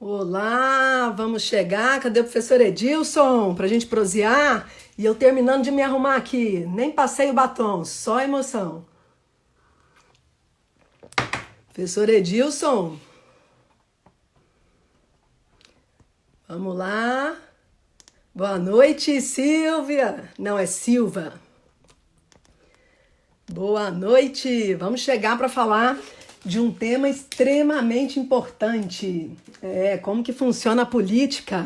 Olá, vamos chegar. Cadê o professor Edilson para a gente prosear? E eu terminando de me arrumar aqui. Nem passei o batom, só emoção. Professor Edilson, vamos lá. Boa noite, Silvia. Não, é Silva. Boa noite. Vamos chegar para falar de um tema extremamente importante. Como que funciona a política?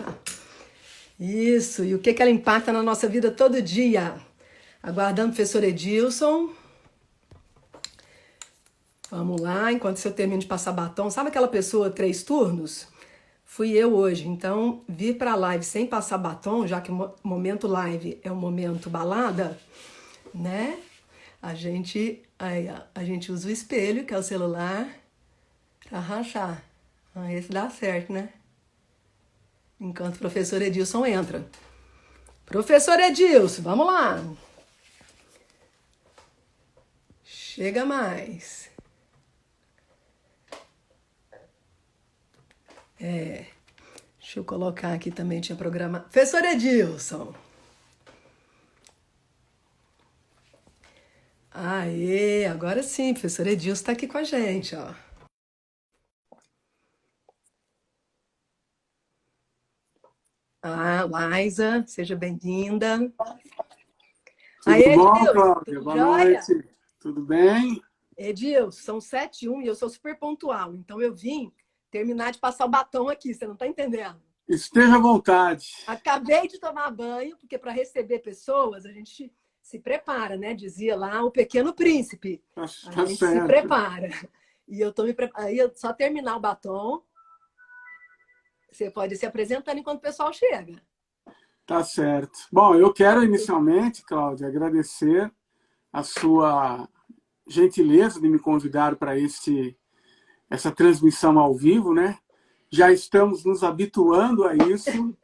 Isso, e o que ela impacta na nossa vida todo dia. Aguardando o professor Edilson. Vamos lá, enquanto eu termino de passar batom. Sabe aquela pessoa 3 turnos? Fui eu hoje, então vir para a live sem passar batom, já que o momento live é o momento balada, né? A gente usa o espelho, que é o celular, para rachar. Esse dá certo, né? Enquanto o professor Edilson entra. Professor Edilson, vamos lá. Chega mais. Deixa eu colocar aqui também, tinha programa. Professor Edilson. Aê, agora sim, professor Edilson está aqui com a gente, ó. Liza, seja bem-vinda. Tudo bom, Edilson, Cláudia? tudo Boa jóia? noite. Tudo bem? Edilson, são 7h01 e eu sou super pontual, então eu vim terminar de passar o batom aqui, você não está entendendo? Esteja à vontade. Acabei de tomar banho, porque para receber pessoas a gente se prepara, né? Dizia lá o Pequeno Príncipe. Tá A gente se certo. prepara. E eu tô me preparando. Aí só terminar o batom, você pode se apresentando enquanto o pessoal chega. Tá certo. Bom, eu quero inicialmente, Cláudia, agradecer a sua gentileza de me convidar para essa transmissão ao vivo, né? Já estamos nos habituando a isso.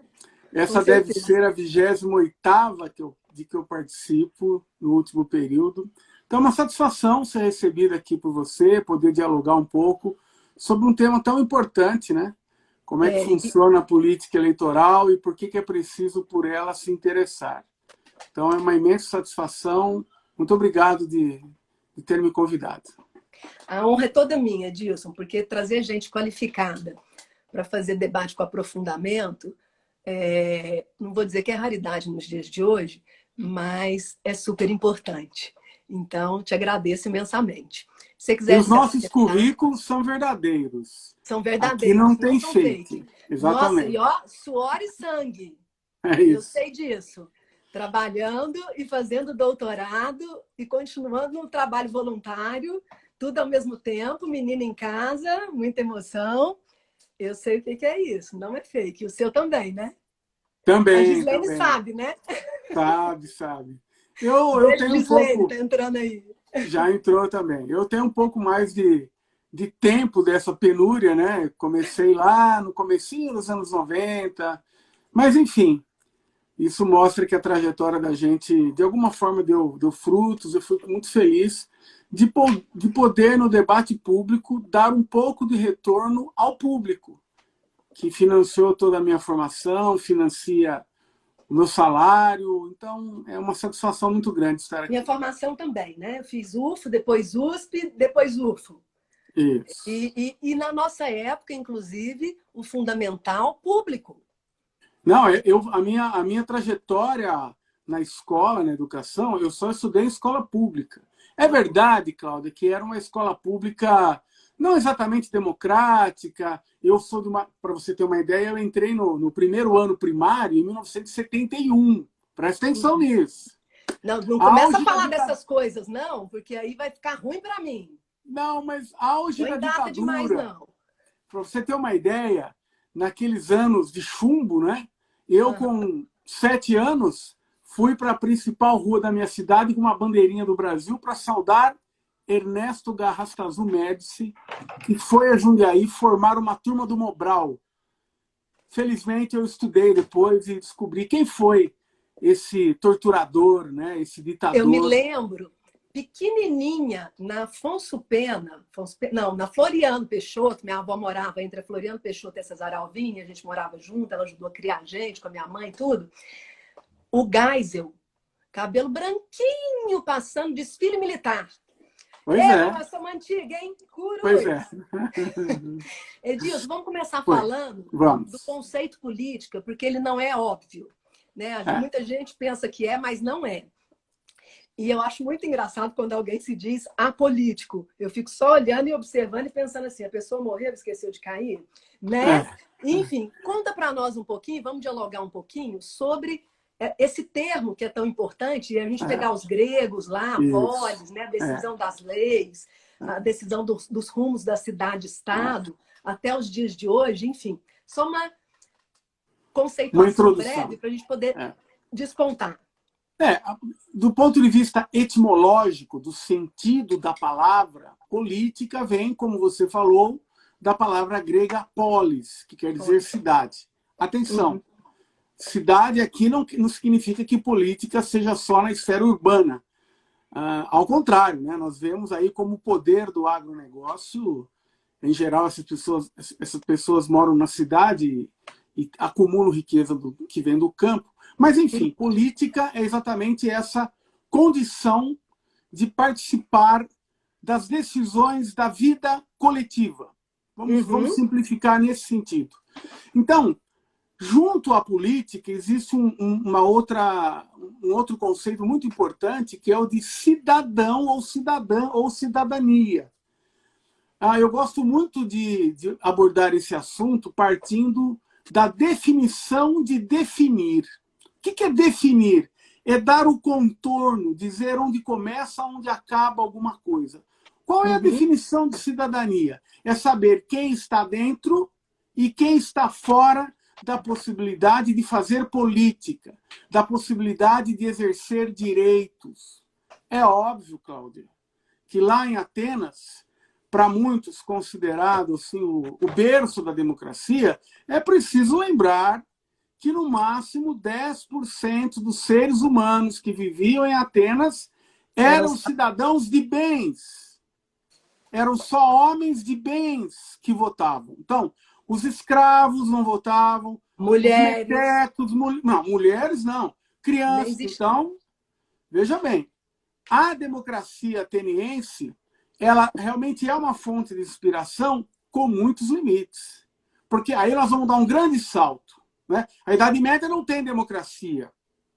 Essa deve ser a 28ª de que eu participo no último período. Então, é uma satisfação ser recebida aqui por você, poder dialogar um pouco sobre um tema tão importante, né? Como é que funciona a política eleitoral e por que é preciso por ela se interessar. Então, é uma imensa satisfação. Muito obrigado de ter me convidado. A honra é toda minha, Edilson, porque trazer gente qualificada para fazer debate com aprofundamento, não vou dizer que é raridade nos dias de hoje, mas é super importante. Então, te agradeço imensamente. Se você quiser e os nossos currículos são verdadeiros. São verdadeiros. Aqui não tem fake. Exatamente. Nossa, e suor e sangue. É isso. Eu sei disso. Trabalhando e fazendo doutorado e continuando no trabalho voluntário, tudo ao mesmo tempo, menina em casa, muita emoção. Eu sei o que é isso, não é fake. O seu também, né? Também. A Gislene sabe, né? Sabe. Eu tenho um pouco... tá entrando aí. Já entrou também. Eu tenho um pouco mais de tempo dessa penúria, né? Comecei lá no comecinho dos anos 90. Mas, enfim, isso mostra que a trajetória da gente, de alguma forma, deu frutos. Eu fico muito feliz de poder, no debate público, dar um pouco de retorno ao público, que financiou toda a minha formação, financia o meu salário. Então, é uma satisfação muito grande estar aqui. Minha formação também, né? Eu fiz UFO, depois USP, depois UFO. Isso. E na nossa época, inclusive, o fundamental público. Não, a minha trajetória na escola, na educação, eu só estudei em escola pública. É verdade, Cláudia, que era uma escola pública não exatamente democrática. Eu sou para você ter uma ideia, eu entrei no primeiro ano primário em 1971. Presta atenção nisso. Não começa a falar dessas coisas, não, porque aí vai ficar ruim para mim. Não, mas auge da ditadura. Demais, não. Para você ter uma ideia, naqueles anos de chumbo, né? Eu, com 7 anos, fui para a principal rua da minha cidade com uma bandeirinha do Brasil para saudar Ernesto Garrastazu Médici, que foi a Jundiaí formar uma turma do Mobral. Felizmente, eu estudei depois e descobri quem foi esse torturador, né? Esse ditador. Eu me lembro pequenininha, na Afonso Pena, não, na Floriano Peixoto. Minha avó morava entre a Floriano Peixoto e a Cesar Alvim, a gente morava junto, ela ajudou a criar a gente, com a minha mãe e tudo. O Geisel, cabelo branquinho, passando desfile militar. Pois é. Nós somos antigos, hein? Pois é. Edilson, vamos começar Foi. falando Vamos. do conceito política, porque ele não é óbvio, né? Muita gente pensa que é, mas não é. E eu acho muito engraçado quando alguém se diz apolítico. Eu fico só olhando e observando e pensando assim, a pessoa morreu, esqueceu de cair, né? Enfim, conta para nós um pouquinho, vamos dialogar um pouquinho sobre esse termo que é tão importante, e a gente pegar os gregos lá, polis, né? A decisão das leis, a decisão dos rumos da cidade-estado, até os dias de hoje, enfim. Só uma conceituação breve para a gente poder despontar. Do ponto de vista etimológico, do sentido da palavra, política vem, como você falou, da palavra grega polis, que quer dizer cidade. Atenção, cidade aqui não significa que política seja só na esfera urbana. Ao contrário, né? Nós vemos aí como o poder do agronegócio, em geral, essas pessoas moram na cidade e acumulam riqueza que vem do campo. Mas, enfim, política é exatamente essa condição de participar das decisões da vida coletiva. Vamos simplificar nesse sentido. Então, junto à política, existe um outro conceito muito importante, que é o de cidadão ou cidadã ou cidadania. Eu gosto muito de abordar esse assunto partindo da definição de definir. O que é definir? É dar o contorno, dizer onde começa, onde acaba alguma coisa. Qual é a definição de cidadania? É saber quem está dentro e quem está fora da possibilidade de fazer política, da possibilidade de exercer direitos. É óbvio, Cláudia, que lá em Atenas, para muitos considerado assim, o berço da democracia, é preciso lembrar que no máximo 10% dos seres humanos que viviam em Atenas eram cidadãos de bens. Eram só homens de bens que votavam. Então, os escravos não votavam, mulheres. Os metecos, não, mulheres não, crianças. Então, veja bem, a democracia ateniense, ela realmente é uma fonte de inspiração com muitos limites. Porque aí nós vamos dar um grande salto. Né? A Idade Média não tem democracia.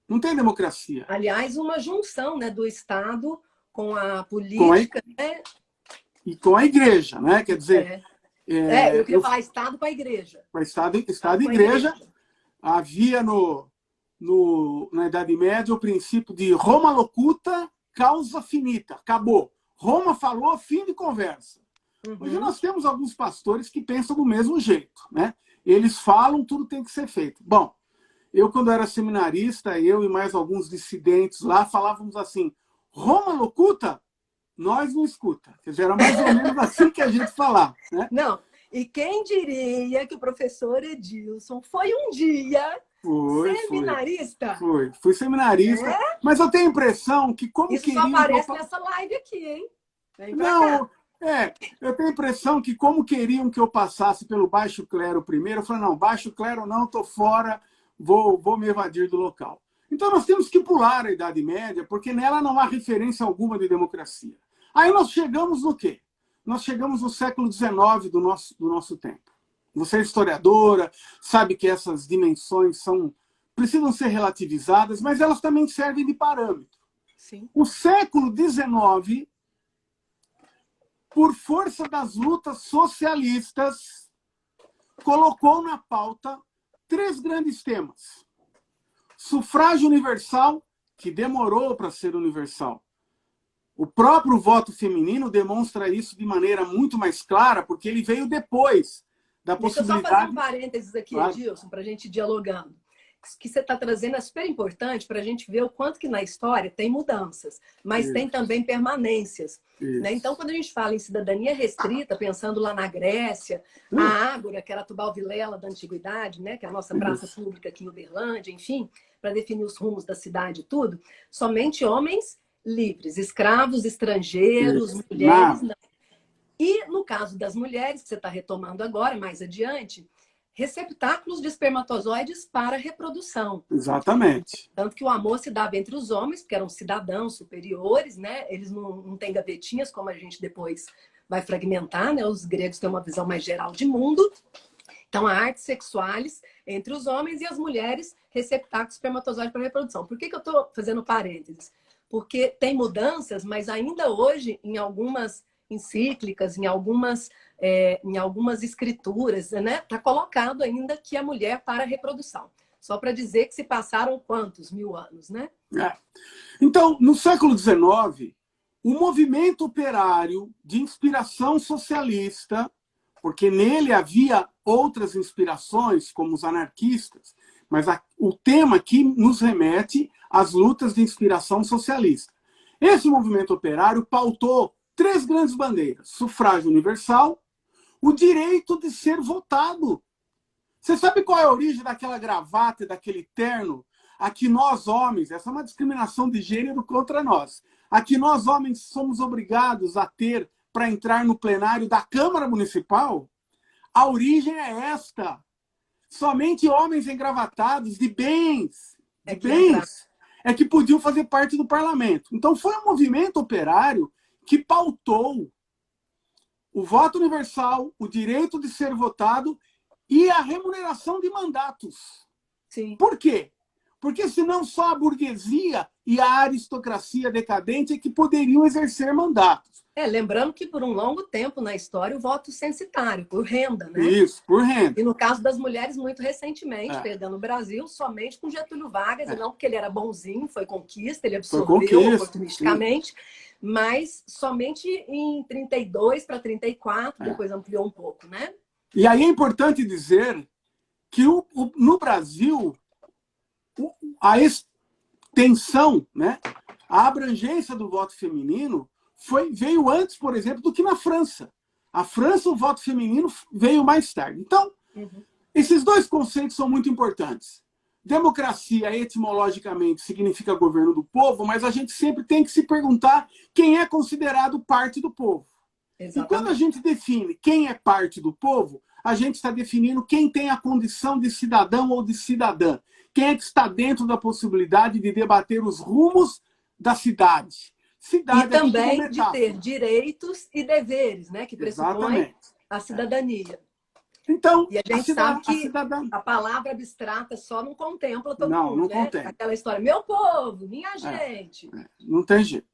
Não tem democracia. Aliás, uma junção, né, do Estado com a política. E com a igreja, né? Quer dizer... eu queria falar Estado com a igreja. Estado e igreja. Havia na Idade Média o princípio de Roma locuta, causa finita. Acabou. Roma falou, fim de conversa. Hoje nós temos alguns pastores que pensam do mesmo jeito, né? Eles falam, tudo tem que ser feito. Bom, eu quando era seminarista, eu e mais alguns dissidentes lá, falávamos assim, Roma locuta, nós não escuta. Quer dizer, era mais ou menos assim que a gente falava. Né? Não, e quem diria que o professor Edilson foi um dia seminarista? Fui seminarista, mas eu tenho a impressão que como isso só aparece nessa live aqui, hein? Não, eu tenho a impressão que como queriam que eu passasse pelo baixo clero primeiro, eu falei, não, baixo clero não, estou fora, vou me evadir do local. Então nós temos que pular a Idade Média, porque nela não há referência alguma de democracia. Aí nós chegamos no quê? Nós chegamos no século XIX do nosso tempo. Você é historiadora, sabe que essas dimensões precisam ser relativizadas, mas elas também servem de parâmetro. Sim. O século XIX, por força das lutas socialistas, colocou na pauta 3 grandes temas. Sufrágio universal, que demorou para ser universal. O próprio voto feminino demonstra isso de maneira muito mais clara, porque ele veio depois da possibilidade... Deixa eu só fazer um parênteses aqui, claro. Edilson, para a gente ir dialogando. O que você está trazendo é super importante para a gente ver o quanto que na história tem mudanças, mas tem também permanências. Né? Então, quando a gente fala em cidadania restrita, pensando lá na Grécia, a Ágora, que era a Tubal Vilela da Antiguidade, né? Que é a nossa praça pública aqui em Uberlândia, enfim, para definir os rumos da cidade e tudo, somente homens livres. Escravos, estrangeiros, Isso. mulheres, não. E no caso das mulheres, que você está retomando agora, mais adiante, receptáculos de espermatozoides para reprodução. Exatamente. Tanto que o amor se dava entre os homens, porque eram cidadãos superiores, né? Eles não têm gavetinhas, como a gente depois vai fragmentar, né? Os gregos têm uma visão mais geral de mundo. Então, a arte sexuais entre os homens e as mulheres, receptáculos de espermatozoides para reprodução. Por que eu estou fazendo parênteses? Porque tem mudanças, mas ainda hoje, em algumas encíclicas, em algumas escrituras, né? Está colocado ainda que a mulher para a reprodução. Só para dizer que se passaram quantos mil anos, né? Então, no século XIX, o movimento operário de inspiração socialista, porque nele havia outras inspirações, como os anarquistas, mas o tema aqui nos remete às lutas de inspiração socialista. Esse movimento operário pautou 3 grandes bandeiras: sufrágio universal, o direito de ser votado. Você sabe qual é a origem daquela gravata e daquele terno? Aqui nós, homens, essa é uma discriminação de gênero contra nós. Aqui nós, homens, somos obrigados a ter para entrar no plenário da Câmara Municipal. A origem é esta. Somente homens engravatados de bens, é que podiam fazer parte do parlamento. Então foi um movimento operário que pautou o voto universal, o direito de ser votado e a remuneração de mandatos. Sim. Por quê? Porque senão só a burguesia e a aristocracia decadente é que poderiam exercer mandatos. Lembrando que por um longo tempo na história o voto censitário, por renda, né? Isso, por renda. E no caso das mulheres, muito recentemente, pegando o Brasil, somente com Getúlio Vargas, e não porque ele era bonzinho, foi conquista, ele absorveu oportunisticamente, mas somente em 32 para 34, depois ampliou um pouco, né? E aí é importante dizer que no Brasil a extensão, né, a abrangência do voto feminino veio antes, por exemplo, do que na França. A França, o voto feminino veio mais tarde. Então, esses 2 conceitos são muito importantes. Democracia, etimologicamente, significa governo do povo, mas a gente sempre tem que se perguntar quem é considerado parte do povo. Exatamente. E quando a gente define quem é parte do povo, a gente está definindo quem tem a condição de cidadão ou de cidadã. Quem é que está dentro da possibilidade de debater os rumos da cidade. E também de ter direitos e deveres, né? Que pressupõe a cidadania. Então, e a gente sabe que a palavra abstrata só não contempla todo mundo, não né? contempla. Aquela história, meu povo, minha gente. Não tem jeito.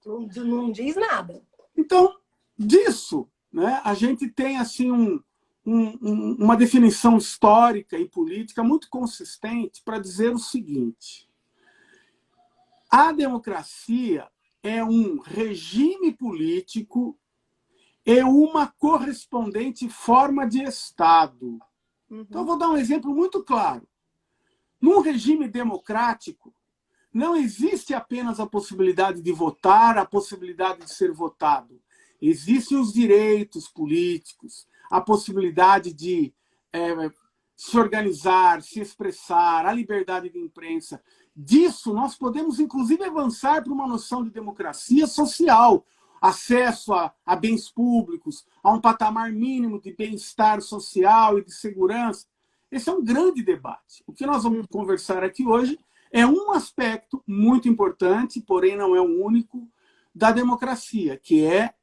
Não diz nada. Então, disso, né, a gente tem assim uma definição histórica e política muito consistente para dizer o seguinte: a democracia é um regime político e uma correspondente forma de Estado. Então, eu vou dar um exemplo muito claro. Num regime democrático, não existe apenas a possibilidade de votar, a possibilidade de ser votado. Existem os direitos políticos, a possibilidade de se organizar, se expressar, a liberdade de imprensa. Disso, nós podemos, inclusive, avançar para uma noção de democracia social, acesso a bens públicos, a um patamar mínimo de bem-estar social e de segurança. Esse é um grande debate. O que nós vamos conversar aqui hoje é um aspecto muito importante, porém não é o único, da democracia, que é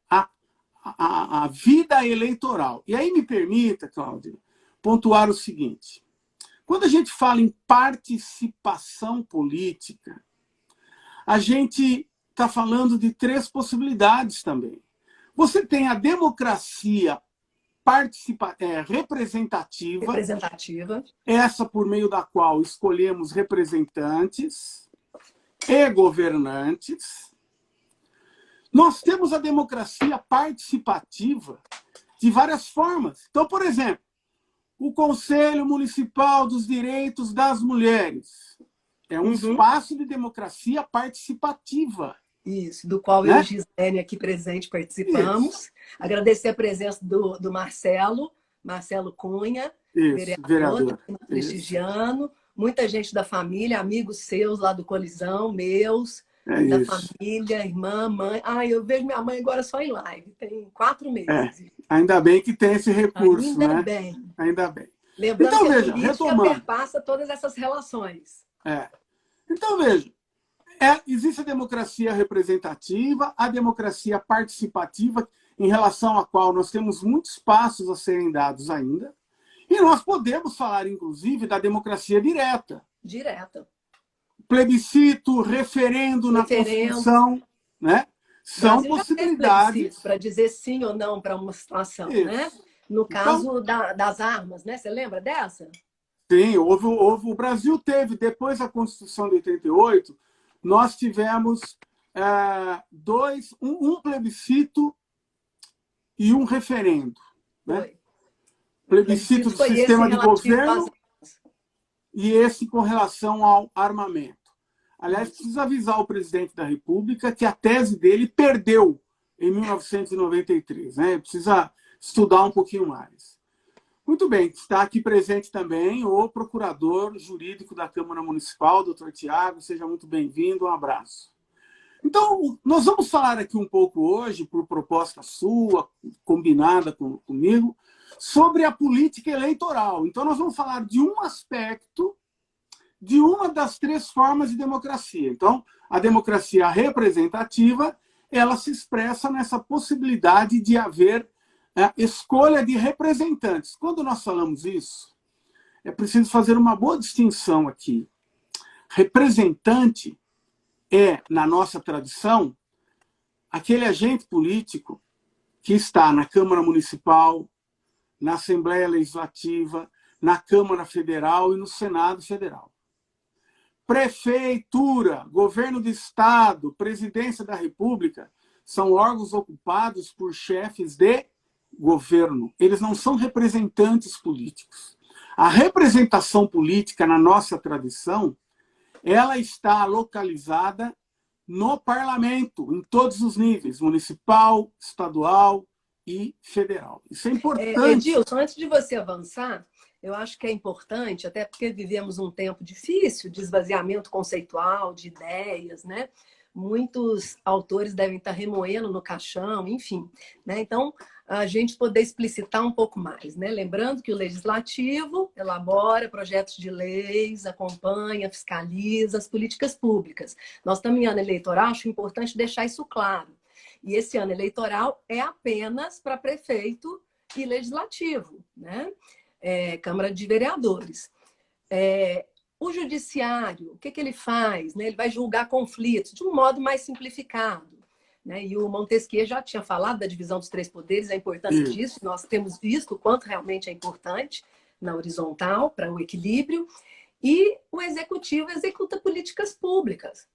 a vida eleitoral. E aí me permita, Cláudia, pontuar o seguinte. Quando a gente fala em participação política, a gente está falando de 3 possibilidades também. Você tem a democracia representativa, essa por meio da qual escolhemos representantes e governantes. Nós temos a democracia participativa de várias formas. Então, por exemplo, o Conselho Municipal dos Direitos das Mulheres é um espaço de democracia participativa. Isso, do qual eu e Gislene aqui presente participamos. Isso. Agradecer a presença do Marcelo Cunha, vereador prestigiano, muita gente da família, amigos seus lá do Colisão, meus, É da isso. família, irmã, mãe. Eu vejo minha mãe agora só em live, tem 4 É. meses. Ainda bem que tem esse recurso, Ainda né? bem. Ainda bem. Lembrando Então, que a veja, política retomando. perpassa todas essas relações. Então, veja, existe a democracia representativa, a democracia participativa, em relação à qual nós temos muitos passos a serem dados ainda, e nós podemos falar, inclusive, da democracia direta. Direta. Plebiscito, referendo na Referendo. Constituição, né? O São Brasil já teve plebiscito possibilidades. para dizer sim ou não para uma situação, né? Isso. No Então, caso das armas, né? Você lembra dessa? sim, o Brasil teve, depois da Constituição de 88, nós tivemos um plebiscito e um referendo. Né? Foi. O Plebiscito plebiscito do foi esse sistema de relativo às governo armas. e esse com relação ao armamento. Aliás, Isso. preciso avisar o presidente da República que a tese dele perdeu em 1993. Né? Precisa estudar um pouquinho mais. Muito bem, está aqui presente também o procurador jurídico da Câmara Municipal, doutor Tiago. Seja muito bem-vindo, um abraço. Então, nós vamos falar aqui um pouco hoje, por proposta sua, combinada comigo, sobre a política eleitoral. Então, nós vamos falar de um aspecto de uma das 3 formas de democracia. Então, a democracia representativa, ela se expressa nessa possibilidade de haver escolha de representantes. Quando nós falamos isso, é preciso fazer uma boa distinção aqui. Representante é, na nossa tradição, aquele agente político que está na Câmara Municipal, na Assembleia Legislativa, na Câmara Federal e no Senado Federal. Prefeitura, governo do Estado, presidência da República são órgãos ocupados por chefes de governo. Eles não são representantes políticos. A representação política, na nossa tradição, ela está localizada no parlamento, em todos os níveis, municipal, estadual e federal. Isso é importante. Edilson, antes de você avançar, eu acho que é importante, até porque vivemos um tempo difícil de esvaziamento conceitual, de ideias, né? Muitos autores devem estar remoendo no caixão, enfim. Né? Então, a gente poder explicitar um pouco mais. Né? Lembrando que o Legislativo elabora projetos de leis, acompanha, fiscaliza as políticas públicas. Nós estamos em ano eleitoral, acho importante deixar isso claro. E esse ano eleitoral é apenas para prefeito e legislativo, né? Câmara de Vereadores. O judiciário, o que ele faz? Né? Ele vai julgar conflitos de um modo mais simplificado. Né? E o Montesquieu já tinha falado da divisão dos 3 poderes, a importância disso. Nós temos visto o quanto realmente é importante na horizontal, para o equilíbrio. E o executivo executa políticas públicas.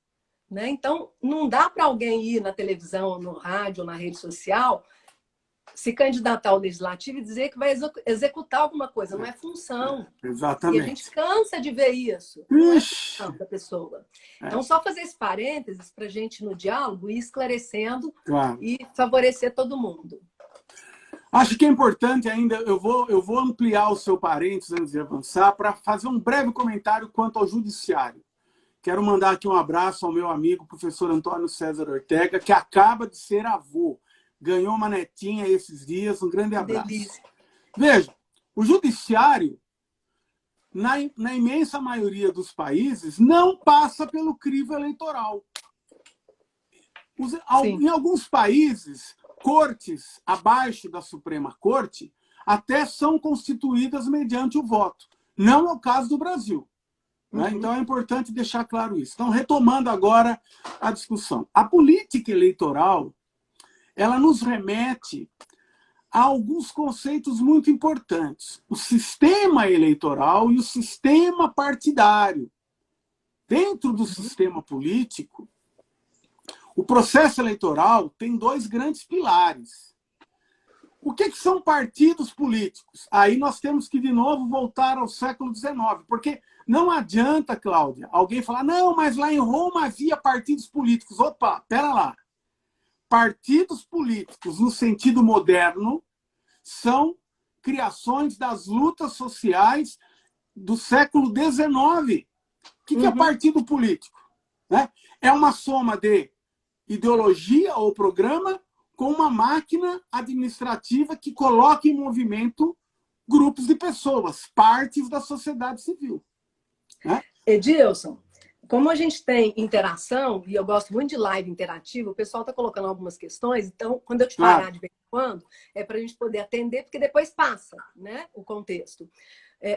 Né? Então, não dá para alguém ir na televisão, no rádio, na rede social, se candidatar ao legislativo e dizer que vai executar alguma coisa. Não é função. Exatamente. E a gente cansa de ver isso. Não é função da pessoa. Então, só fazer esse parênteses para a gente, no diálogo, ir esclarecendo e favorecer todo mundo. Acho que é importante ainda, eu vou ampliar o seu parênteses antes de avançar, para fazer um breve comentário quanto ao judiciário. Quero mandar aqui um abraço ao meu amigo, professor Antônio César Ortega, que acaba de ser avô. Ganhou uma netinha esses dias, um grande abraço. Delícia. Veja, o judiciário, na imensa maioria dos países, não passa pelo crivo eleitoral. Em alguns países, cortes abaixo da Suprema Corte até são constituídas mediante o voto. Não é o caso do Brasil. Né? Então é importante deixar claro isso. Então, retomando agora a discussão. A política eleitoral, ela nos remete a alguns conceitos muito importantes. O sistema eleitoral e o sistema partidário. Dentro do sistema político, o processo eleitoral tem 2 grandes pilares. O que são partidos políticos? Aí nós temos que, de novo, voltar ao século XIX, porque não adianta, Cláudia, alguém falar, não, mas lá em Roma havia partidos políticos. Opa, pera lá. Partidos políticos, no sentido moderno, são criações das lutas sociais do século XIX. O que é partido político? né? É uma soma de ideologia ou programa com uma máquina administrativa que coloca em movimento grupos de pessoas, partes da sociedade civil, né? Edilson, como a gente tem interação, e eu gosto muito de live interativa, o pessoal está colocando algumas questões, então, quando eu te parar de vez em quando, é para a gente poder atender, porque depois passa, né, o contexto.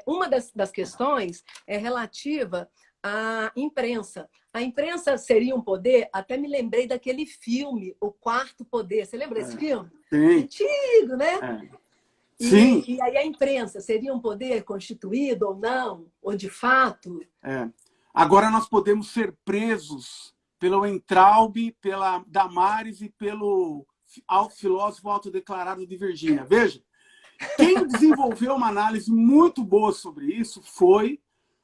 Uma das questões é relativa à imprensa. A imprensa seria um poder? Até me lembrei daquele filme, O Quarto Poder. Você lembra desse filme? Sim. Antigo, né? Sim. E aí a imprensa seria um poder constituído ou não? Ou de fato? Agora nós podemos ser presos pelo Weintraub, pela Damares e pelo filósofo autodeclarado de Virgínia. Veja, quem desenvolveu uma análise muito boa sobre isso foi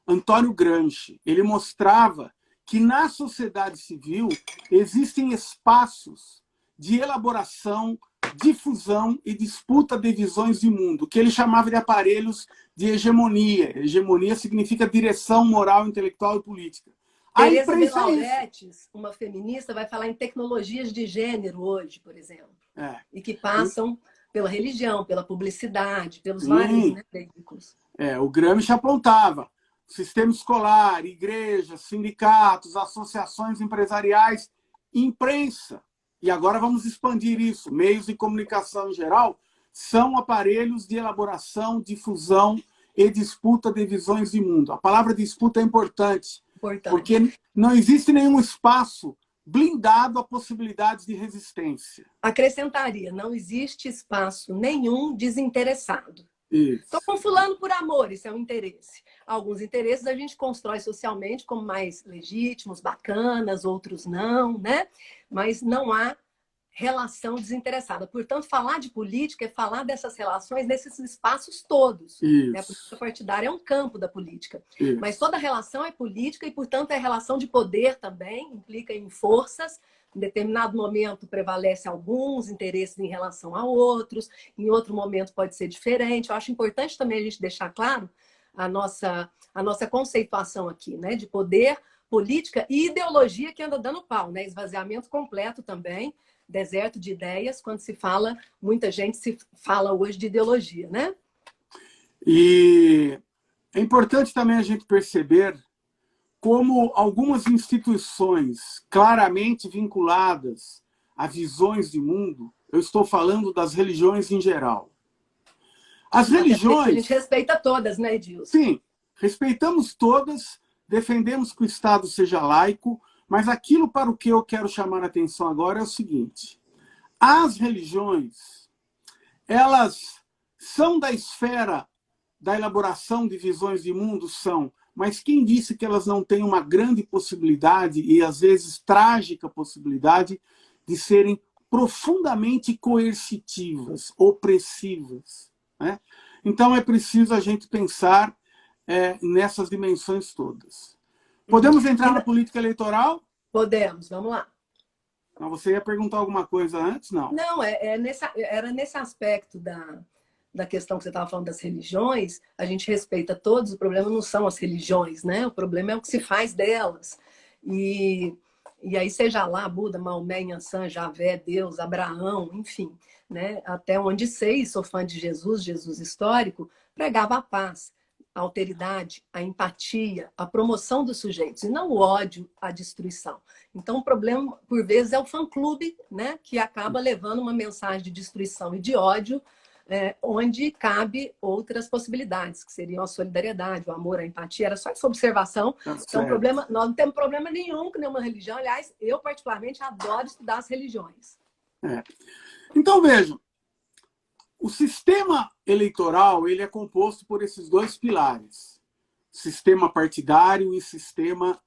Antônio Gramsci. Ele mostrava que na sociedade civil existem espaços de elaboração, difusão e disputa de visões de mundo, que ele chamava de aparelhos de hegemonia. Hegemonia significa direção moral, intelectual e política. Teresa de Lauretis, uma feminista, vai falar em tecnologias de gênero hoje, por exemplo. E que passam pela religião, pela publicidade, pelos vários veículos. O Gramsci apontava sistema escolar, igrejas, sindicatos, associações empresariais, imprensa. E agora vamos expandir isso. Meios de comunicação em geral são aparelhos de elaboração, difusão e disputa de visões de mundo. A palavra disputa é importante. Porque não existe nenhum espaço blindado a possibilidades de resistência. Acrescentaria, não existe espaço nenhum desinteressado. Estou com fulano por amor, isso é um interesse. Alguns interesses a gente constrói socialmente como mais legítimos, bacanas, outros não, né? Mas não há relação desinteressada. Portanto, falar de política é falar dessas relações nesses espaços todos. Né? A política partidária é um campo da política. Mas toda relação é política e, portanto, é relação de poder também, implica em forças. Em determinado momento prevalece alguns interesses em relação a outros, em outro momento pode ser diferente. Eu acho importante também a gente deixar claro a nossa conceituação aqui, né? De poder, política e ideologia que anda dando pau, né? Esvaziamento completo também, deserto de ideias, quando se fala, muita gente se fala hoje de ideologia, né? E é importante também a gente perceber como algumas instituições claramente vinculadas a visões de mundo, eu estou falando das religiões em geral. As religiões... A gente respeita todas, né, Edilson? Sim, respeitamos todas, defendemos que o Estado seja laico, mas aquilo para o que eu quero chamar a atenção agora é o seguinte. As religiões, elas são da esfera da elaboração de visões de mundo? São. Mas quem disse que elas não têm uma grande possibilidade, e às vezes trágica possibilidade, de serem profundamente coercitivas, opressivas, né? Então é preciso a gente pensar nessas dimensões todas. Podemos entrar na política eleitoral? Podemos, vamos lá. Não, você ia perguntar alguma coisa antes? Não. Não, era nesse aspecto da questão que você estava falando das religiões, a gente respeita todos, o problema não são as religiões, né? O problema é o que se faz delas. E aí, seja lá Buda, Maomé, Yansan, Javé, Deus, Abraão, enfim, né? Até onde sei, sou fã de Jesus, Jesus histórico, pregava a paz, a alteridade, a empatia, a promoção dos sujeitos, e não o ódio, a destruição. Então, o problema, por vezes, é o fã-clube, né? Que acaba levando uma mensagem de destruição e de ódio, onde cabe outras possibilidades, que seriam a solidariedade, o amor, a empatia. Era só essa observação. Então, nós não temos problema nenhum com nenhuma religião. Aliás, eu particularmente adoro estudar as religiões. Então, vejam, o sistema eleitoral ele é composto por esses dois pilares, sistema partidário e sistema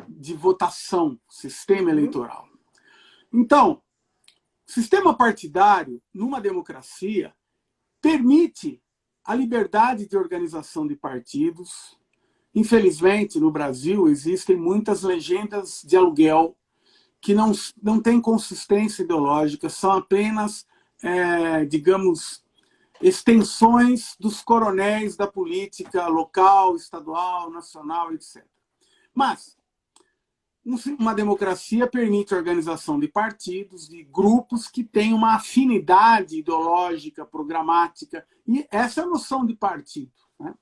de votação, sistema eleitoral. Então, sistema partidário, numa democracia, permite a liberdade de organização de partidos. Infelizmente, no Brasil, existem muitas legendas de aluguel que não têm consistência ideológica, são apenas, digamos, extensões dos coronéis da política local, estadual, nacional, etc. Mas uma democracia permite a organização de partidos, de grupos que têm uma afinidade ideológica, programática, e essa é a noção de partido, né?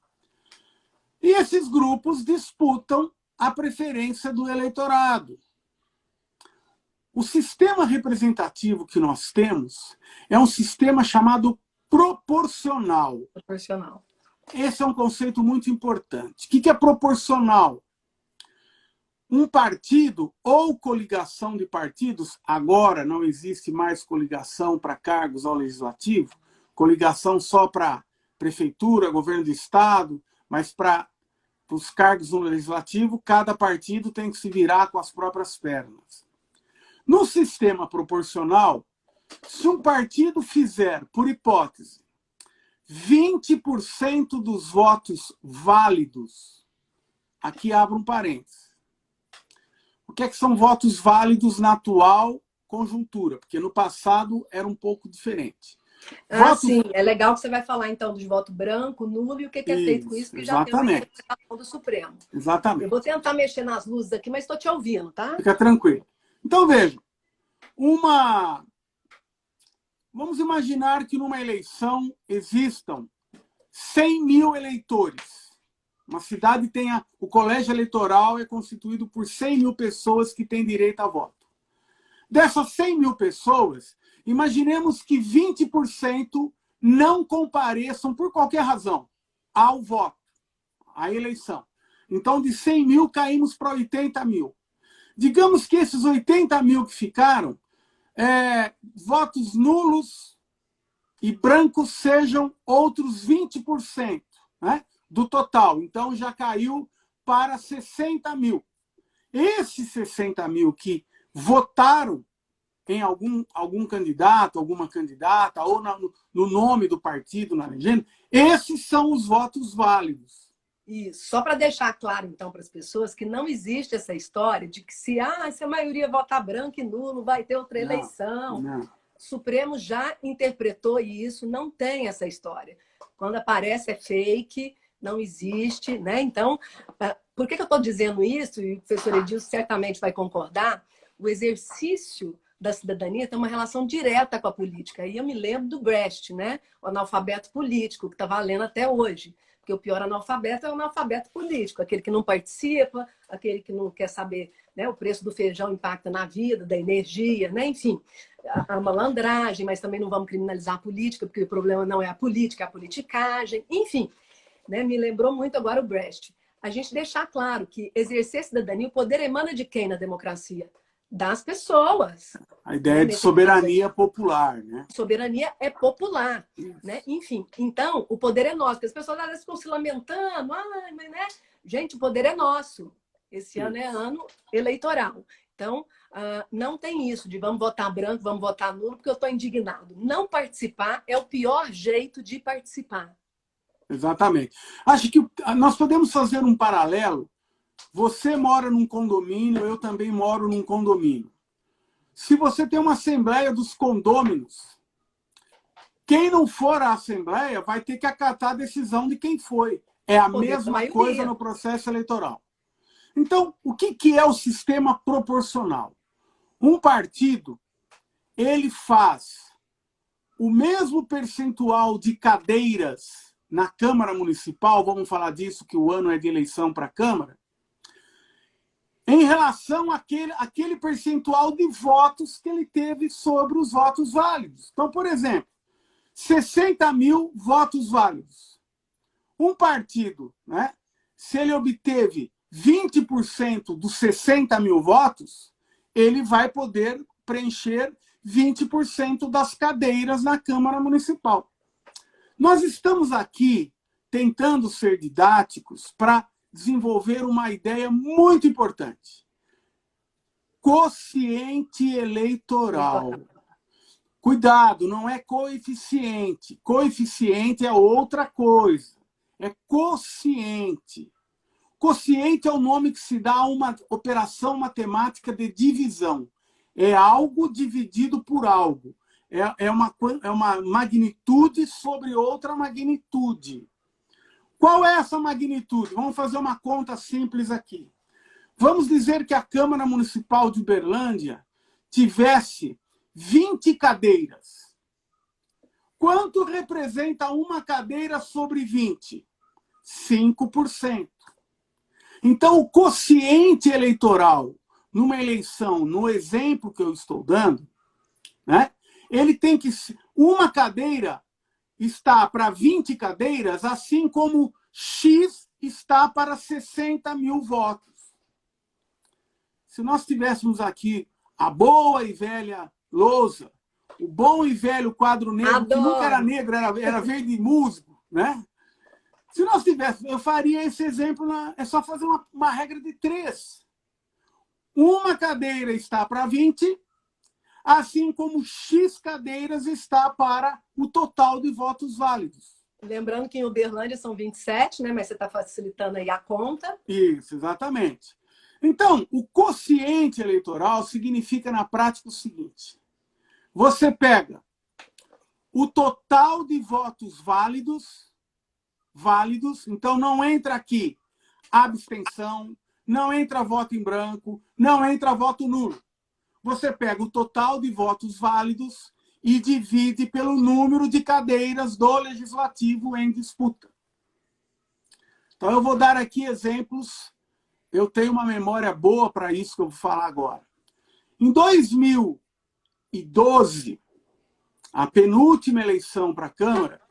E esses grupos disputam a preferência do eleitorado. O sistema representativo que nós temos é um sistema chamado proporcional. Proporcional. Esse é um conceito muito importante. O que é proporcional? Um partido ou coligação de partidos, agora não existe mais coligação para cargos ao legislativo, coligação só para prefeitura, governo do estado, mas para os cargos no legislativo, cada partido tem que se virar com as próprias pernas. No sistema proporcional, se um partido fizer, por hipótese, 20% dos votos válidos, aqui abro um parênteses. O que são votos válidos na atual conjuntura? Porque no passado era um pouco diferente. Sim. É legal que você vai falar, então, dos votos branco, nulo e o que é feito com isso, porque já tem uma interpretação do Supremo. Exatamente. Eu vou tentar mexer nas luzes aqui, mas estou te ouvindo, tá? Fica tranquilo. Então, veja. Vamos imaginar que numa eleição existam 100 mil eleitores. Uma cidade tenha... O colégio eleitoral é constituído por 100 mil pessoas que têm direito a voto. Dessas 100 mil pessoas, imaginemos que 20% não compareçam, por qualquer razão, ao voto, à eleição. Então, de 100 mil, caímos para 80 mil. Digamos que esses 80 mil que ficaram, votos nulos e brancos sejam outros 20%, né, do total. Então, já caiu para 60 mil. Esses 60 mil que votaram em algum candidato, alguma candidata, ou no nome do partido, na legenda, esses são os votos válidos. Isso. Só para deixar claro, então, para as pessoas que não existe essa história de que se a maioria votar branco e nulo, vai ter outra eleição. Não. O Supremo já interpretou isso, não tem essa história. Quando aparece é fake, não existe, né? Então, por que eu estou dizendo isso? E o professor Edilson certamente vai concordar. O exercício da cidadania tem uma relação direta com a política. E eu me lembro do Brecht, né? O analfabeto político, que está valendo até hoje. Porque o pior analfabeto é o analfabeto político, aquele que não participa, aquele que não quer saber, né, o preço do feijão impacta na vida, da energia, né? Enfim, a malandragem, mas também não vamos criminalizar a política, porque o problema não é a política, é a politicagem, enfim, né? Me lembrou muito agora o Brecht. A gente deixar claro que exercer cidadania, o poder emana de quem na democracia? Das pessoas. A ideia de soberania popular, né? Soberania é popular, né? Enfim, então, o poder é nosso. Porque as pessoas às vezes ficam se lamentando, mas, né? Gente, o poder é nosso. Esse ano é ano eleitoral. Então, não tem isso de vamos votar branco, vamos votar nulo, porque eu estou indignado. Não participar é o pior jeito de participar. Exatamente. Acho que nós podemos fazer um paralelo. Você mora num condomínio, eu também moro num condomínio. Se você tem uma assembleia dos condôminos, quem não for à assembleia vai ter que acatar a decisão de quem foi. É a mesma coisa no processo eleitoral. Então, o que é o sistema proporcional? Um partido, ele faz o mesmo percentual de cadeiras na Câmara Municipal, vamos falar disso, que o ano é de eleição para a Câmara, em relação àquele percentual de votos que ele teve sobre os votos válidos. Então, por exemplo, 60 mil votos válidos. Um partido, né, se ele obteve 20% dos 60 mil votos, ele vai poder preencher 20% das cadeiras na Câmara Municipal. Nós estamos aqui tentando ser didáticos para desenvolver uma ideia muito importante. Quociente eleitoral. Cuidado, não é coeficiente. Coeficiente é outra coisa. É quociente. Quociente é o nome que se dá a uma operação matemática de divisão. É algo dividido por algo. É uma magnitude sobre outra magnitude. Qual é essa magnitude? Vamos fazer uma conta simples aqui. Vamos dizer que a Câmara Municipal de Uberlândia tivesse 20 cadeiras. Quanto representa uma cadeira sobre 20? 5%. Então, o quociente eleitoral numa eleição, no exemplo que eu estou dando, né, ele tem que... Uma cadeira está para 20 cadeiras, assim como X está para 60 mil votos. Se nós tivéssemos aqui a boa e velha lousa, o bom e velho quadro negro, Adoro. Que nunca era negro, era verde músico, né? Se nós tivéssemos, eu faria esse exemplo, é só fazer uma regra de 3. Uma cadeira está para 20, assim como X cadeiras está para o total de votos válidos. Lembrando que em Uberlândia são 27, né? Mas você está facilitando aí a conta. Isso, exatamente. Então, o quociente eleitoral significa, na prática, o seguinte. Você pega o total de votos válidos, então não entra aqui abstenção, não entra voto em branco, não entra voto nulo. Você pega o total de votos válidos e divide pelo número de cadeiras do legislativo em disputa. Então, eu vou dar aqui exemplos. Eu tenho uma memória boa para isso que eu vou falar agora. Em 2012, a penúltima eleição para a Câmara,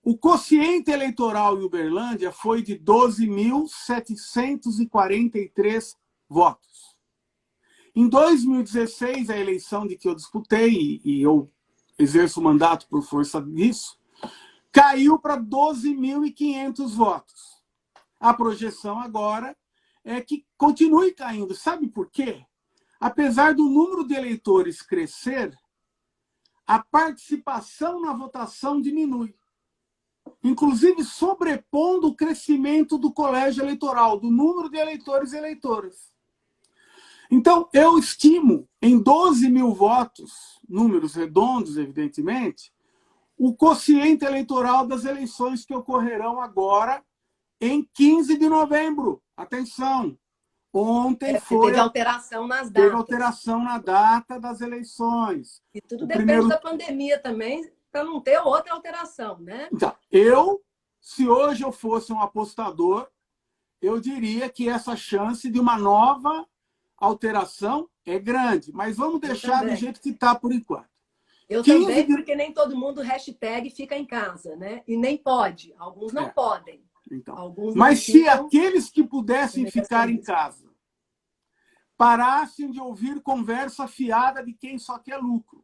o quociente eleitoral em Uberlândia foi de 12.743 votos. Em 2016, a eleição de que eu disputei, e eu exerço o mandato por força disso, caiu para 12.500 votos. A projeção agora é que continue caindo. Sabe por quê? Apesar do número de eleitores crescer, a participação na votação diminui. Inclusive sobrepondo o crescimento do colégio eleitoral, do número de eleitores e eleitoras. Então, eu estimo em 12 mil votos, números redondos, evidentemente, o quociente eleitoral das eleições que ocorrerão agora em 15 de novembro. Atenção! Ontem teve alteração nas datas. Teve alteração na data das eleições. E tudo depende da pandemia também, para não ter outra alteração, né? Então, se hoje eu fosse um apostador, eu diria que essa chance de uma nova alteração é grande. Mas vamos deixar do jeito que está por enquanto. Eu também, porque nem todo mundo hashtag fica em casa, né? E nem pode. Alguns não podem. Então, mas se aqueles que pudessem ficar em casa parassem de ouvir conversa fiada de quem só quer lucro,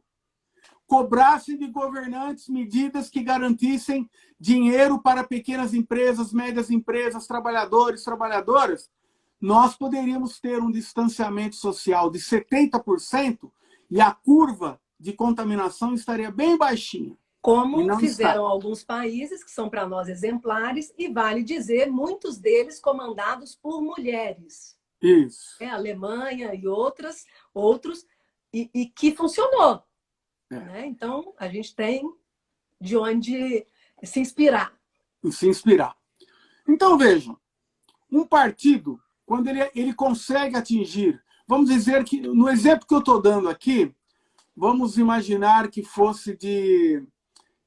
cobrassem de governantes medidas que garantissem dinheiro para pequenas empresas, médias empresas, trabalhadores, trabalhadoras, nós poderíamos ter um distanciamento social de 70% e a curva de contaminação estaria bem baixinha. Como fizeram alguns países, que são para nós exemplares, e vale dizer, muitos deles comandados por mulheres. Isso. A Alemanha e outros, e que funcionou. Né? Então, a gente tem de onde se inspirar. Se inspirar. Então, vejam, um partido, quando ele consegue atingir, vamos dizer que, no exemplo que eu estou dando aqui, vamos imaginar que fosse de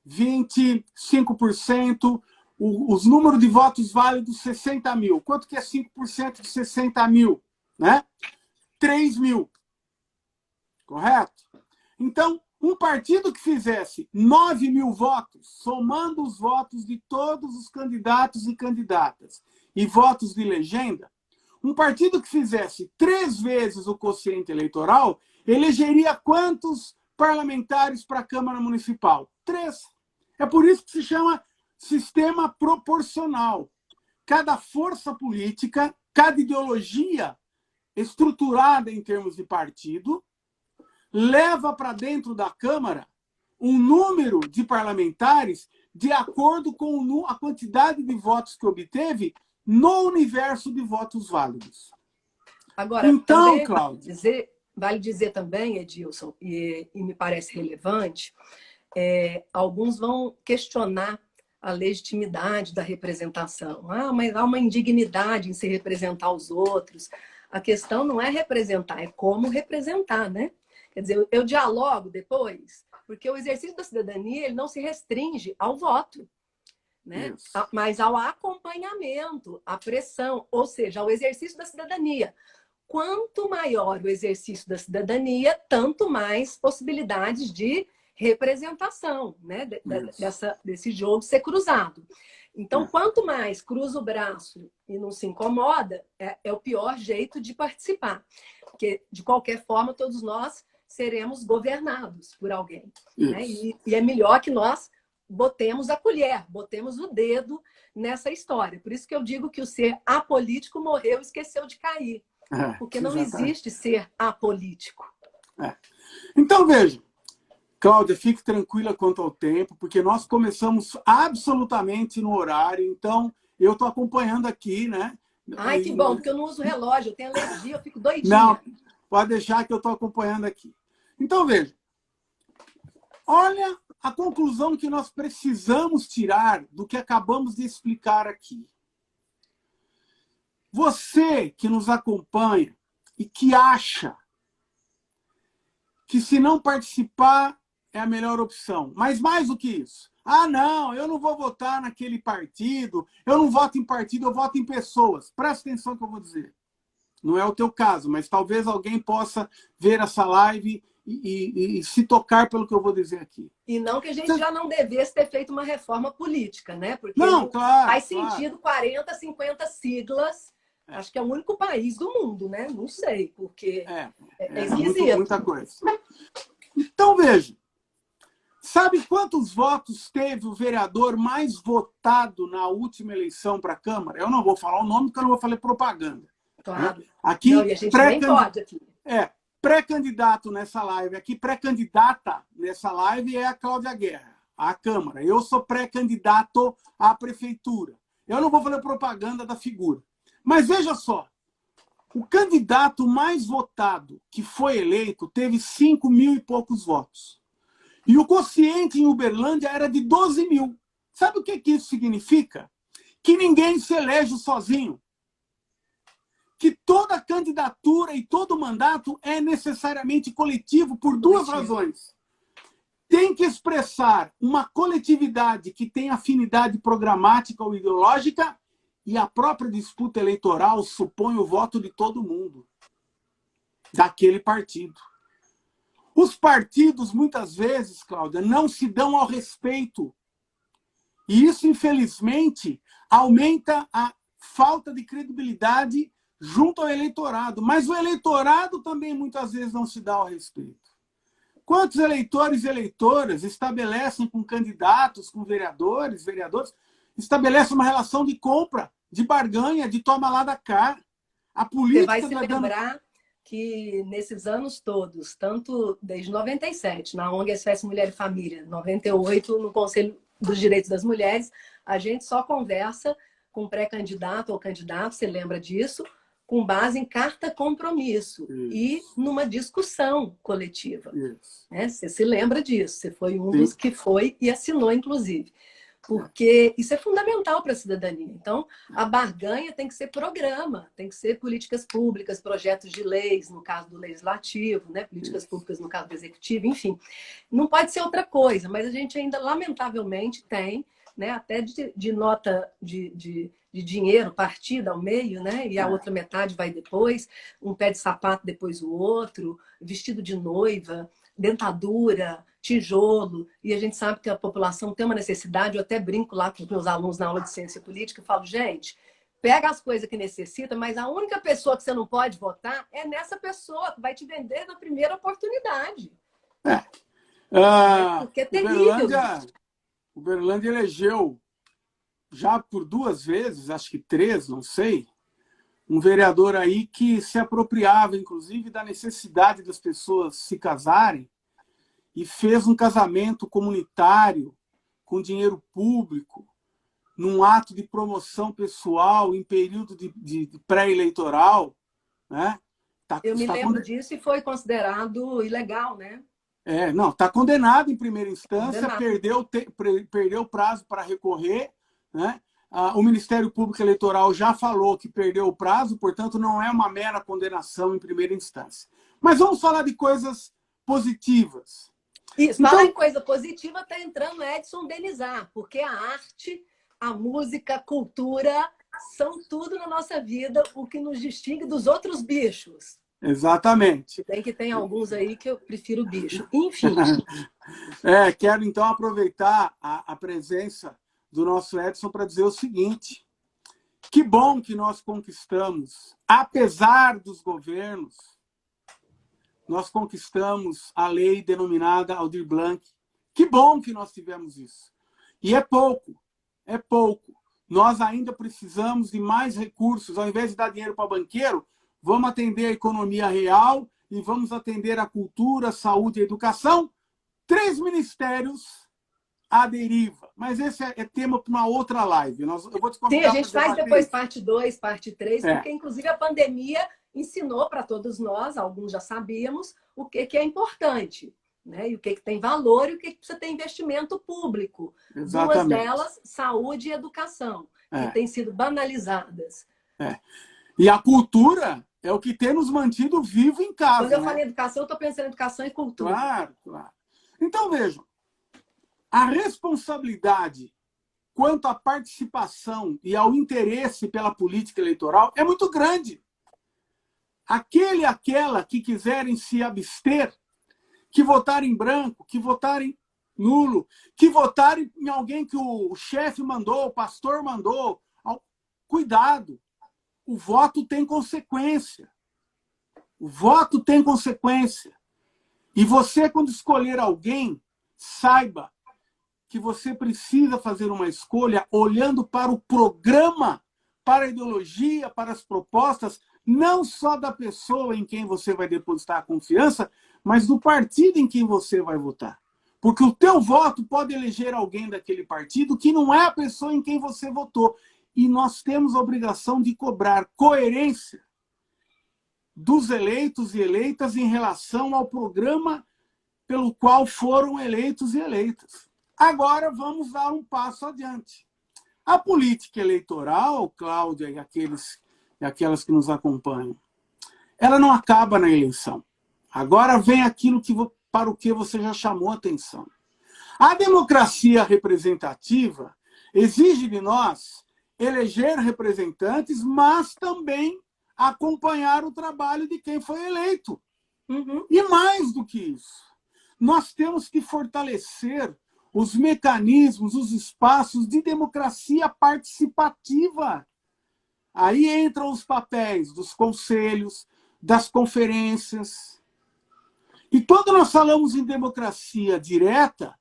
25%, os números de votos válidos, 60 mil. Quanto que é 5% de 60 mil? Né? 3 mil. Correto? Então, um partido que fizesse 9 mil votos, somando os votos de todos os candidatos e candidatas e votos de legenda, um partido que fizesse 3 vezes o quociente eleitoral, elegeria quantos parlamentares para a Câmara Municipal? 3. É por isso que se chama sistema proporcional. Cada força política, cada ideologia estruturada em termos de partido, leva para dentro da Câmara um número de parlamentares de acordo com a quantidade de votos que obteve no universo de votos válidos. Agora, então, Cláudia, vale dizer também, Edilson, e me parece relevante, alguns vão questionar a legitimidade da representação. Mas há uma indignidade em se representar os outros. A questão não é representar, é como representar, né? Quer dizer, eu dialogo depois, porque o exercício da cidadania ele não se restringe ao voto, né? Mas ao acompanhamento, à pressão, ou seja, ao exercício da cidadania. Quanto maior o exercício da cidadania, tanto mais possibilidades de representação, né? Desse jogo ser cruzado. Então, quanto mais cruza o braço e não se incomoda, é o pior jeito de participar. Porque, de qualquer forma, todos nós seremos governados por alguém. Né? E é melhor que nós botemos a colher, botemos o dedo nessa história. Por isso que eu digo que o ser apolítico morreu e esqueceu de cair. Porque não existe ser apolítico. Então, veja, Cláudia, fique tranquila quanto ao tempo, porque nós começamos absolutamente no horário, então eu estou acompanhando aqui, né? Ai, que bom, porque eu não uso relógio, eu tenho alergia, eu fico doidinha. Não, pode deixar que eu estou acompanhando aqui. Então, veja, olha a conclusão que nós precisamos tirar do que acabamos de explicar aqui. Você que nos acompanha e que acha que se não participar é a melhor opção, mas mais do que isso, não, eu não vou votar naquele partido, eu não voto em partido, eu voto em pessoas. Presta atenção no que eu vou dizer. Não é o teu caso, mas talvez alguém possa ver essa live e se tocar pelo que eu vou dizer aqui. E não que a gente já não devesse ter feito uma reforma política, né? Porque não, claro, faz sentido 40, 50 siglas. Acho que é o único país do mundo, né? Não sei, porque é esquisito. Muita coisa. Então, veja. Sabe quantos votos teve o vereador mais votado na última eleição para a Câmara? Eu não vou falar o nome, porque eu não vou fazer propaganda. Claro. Né? Aqui, não, e a gente nem pode aqui. Pré-candidato nessa live. Aqui, pré-candidata nessa live é a Cláudia Guerra, à Câmara. Eu sou pré-candidato à Prefeitura. Eu não vou fazer propaganda da figura. Mas veja só, o candidato mais votado que foi eleito teve 5 mil e poucos votos. E o quociente em Uberlândia era de 12 mil. Sabe o que isso significa? Que ninguém se elege sozinho. Que toda candidatura e todo mandato é necessariamente coletivo por duas razões. Tem que expressar uma coletividade que tem afinidade programática ou ideológica e a própria disputa eleitoral supõe o voto de todo mundo, daquele partido. Os partidos, muitas vezes, Cláudia, não se dão ao respeito. E isso, infelizmente, aumenta a falta de credibilidade junto ao eleitorado. Mas o eleitorado também, muitas vezes, não se dá ao respeito. Quantos eleitores e eleitoras estabelecem com candidatos, com vereadores, estabelecem uma relação de compra, de barganha, de toma lá da cá. A política Você vai se lembrar que nesses anos todos, tanto desde 97, na ONG SOS Mulher e Família, 98, no Conselho dos Direitos das Mulheres, a gente só conversa com pré-candidato ou candidato, você lembra disso, com base em carta compromisso e numa discussão coletiva. Né? Você se lembra disso, você foi um dos que foi e assinou, inclusive. Porque isso é fundamental para a cidadania. Então, a barganha tem que ser programa, tem que ser políticas públicas, projetos de leis, no caso do legislativo, né? Políticas públicas no caso do executivo, enfim. Não pode ser outra coisa, mas a gente ainda, lamentavelmente, tem, né? Até de nota de dinheiro partida ao meio, né? E a outra metade vai depois, um pé de sapato depois o outro, vestido de noiva, dentadura, tijolo, e a gente sabe que a população tem uma necessidade. Eu até brinco lá com os meus alunos na aula de ciência política e falo, gente, pega as coisas que necessita, mas a única pessoa que você não pode votar é nessa pessoa que vai te vender na primeira oportunidade. Porque é terrível. Uberlândia elegeu já por 2 vezes, acho que 3, não sei, um vereador aí que se apropriava, inclusive, da necessidade das pessoas se casarem e fez um casamento comunitário com dinheiro público, num ato de promoção pessoal em período de pré-eleitoral. Né? Eu me lembro disso e foi considerado ilegal, né? Não, está condenado em primeira instância, Condenado. perdeu o prazo para recorrer, né? O Ministério Público Eleitoral já falou que perdeu o prazo, portanto, não é uma mera condenação em primeira instância. Mas vamos falar de coisas positivas. Isso, falar Então, em coisa positiva, está entrando Edson Denizar, porque a arte, a música, a cultura são tudo na nossa vida, o que nos distingue dos outros bichos. exatamente. Se bem que tem alguns aí que eu prefiro bicho. Enfim. Quero então aproveitar a presença do nosso Edson para dizer o seguinte: que bom que nós conquistamos, apesar dos governos, nós conquistamos a lei denominada Aldir Blanc. Que bom que nós tivemos isso. E é pouco, é pouco. Nós ainda precisamos de mais recursos. Ao invés de dar dinheiro para banqueiro, vamos atender a economia real e vamos atender a cultura, a saúde e a educação. 3 ministérios à deriva. Mas esse é tema para uma outra live. Eu vou te convidar. Sim, a gente faz depois isso. parte 2, parte 3, porque inclusive a pandemia ensinou para todos nós, alguns já sabíamos, o que é importante, né? E o que tem valor e o que precisa ter investimento público. Exatamente. Duas delas, saúde e educação, que têm sido banalizadas. E a cultura é o que tem nos mantido vivo em casa. Quando eu falo em educação, eu estou pensando em educação e cultura. Claro, claro. Então, vejam, a responsabilidade quanto à participação e ao interesse pela política eleitoral é muito grande. Aquele e aquela que quiserem se abster, que votarem em branco, que votarem nulo, que votarem em alguém que o chefe mandou, o pastor mandou, cuidado, o voto tem consequência. O voto tem consequência. E você, quando escolher alguém, saiba que você precisa fazer uma escolha olhando para o programa, para a ideologia, para as propostas, não só da pessoa em quem você vai depositar a confiança, mas do partido em quem você vai votar. Porque o teu voto pode eleger alguém daquele partido que não é a pessoa em quem você votou. E nós temos a obrigação de cobrar coerência dos eleitos e eleitas em relação ao programa pelo qual foram eleitos e eleitas. Agora vamos dar um passo adiante. A política eleitoral, Cláudia e aquelas que nos acompanham, ela não acaba na eleição. Agora vem aquilo para o que você já chamou a atenção. A democracia representativa exige de nós eleger representantes, mas também acompanhar o trabalho de quem foi eleito. E mais do que isso, nós temos que fortalecer os mecanismos, os espaços de democracia participativa. Aí entram os papéis dos conselhos, das conferências. E quando nós falamos em democracia direta,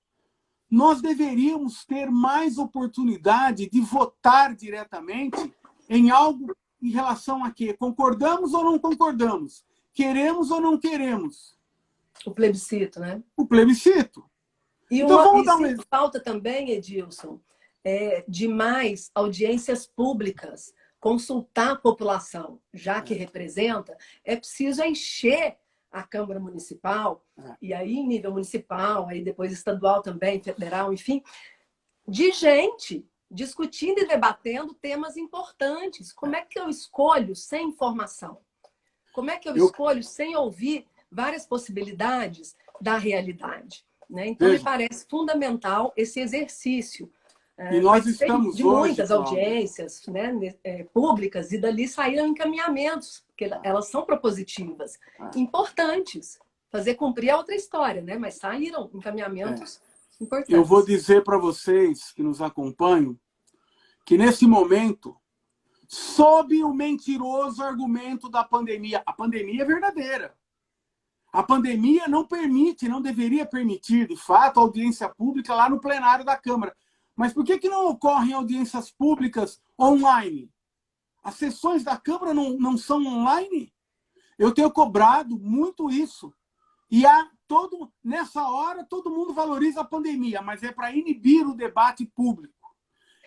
nós deveríamos ter mais oportunidade de votar diretamente em algo em relação a quê? Concordamos ou não concordamos? Queremos ou não queremos? O plebiscito, né? O plebiscito. E falta também, Edilson, de mais audiências públicas, consultar a população, já que representa, é preciso encher a Câmara Municipal, e aí em nível municipal, aí depois estadual também, federal, enfim, de gente discutindo e debatendo temas importantes. Como é que eu escolho sem informação? Como é que eu escolho sem ouvir várias possibilidades da realidade? Né? Então, me parece fundamental esse exercício. E nós estamos de muitas audiências, né, públicas, e dali saíram encaminhamentos, porque elas são propositivas, importantes. Fazer cumprir é outra história, né? Mas saíram encaminhamentos importantes. Eu vou dizer para vocês que nos acompanham que, nesse momento, sob o mentiroso argumento da pandemia, a pandemia é verdadeira. A pandemia não permite, não deveria permitir, de fato, a audiência pública lá no plenário da Câmara. Mas por que não ocorrem audiências públicas online? As sessões da Câmara não são online? Eu tenho cobrado muito isso. E nessa hora, todo mundo valoriza a pandemia, mas é para inibir o debate público.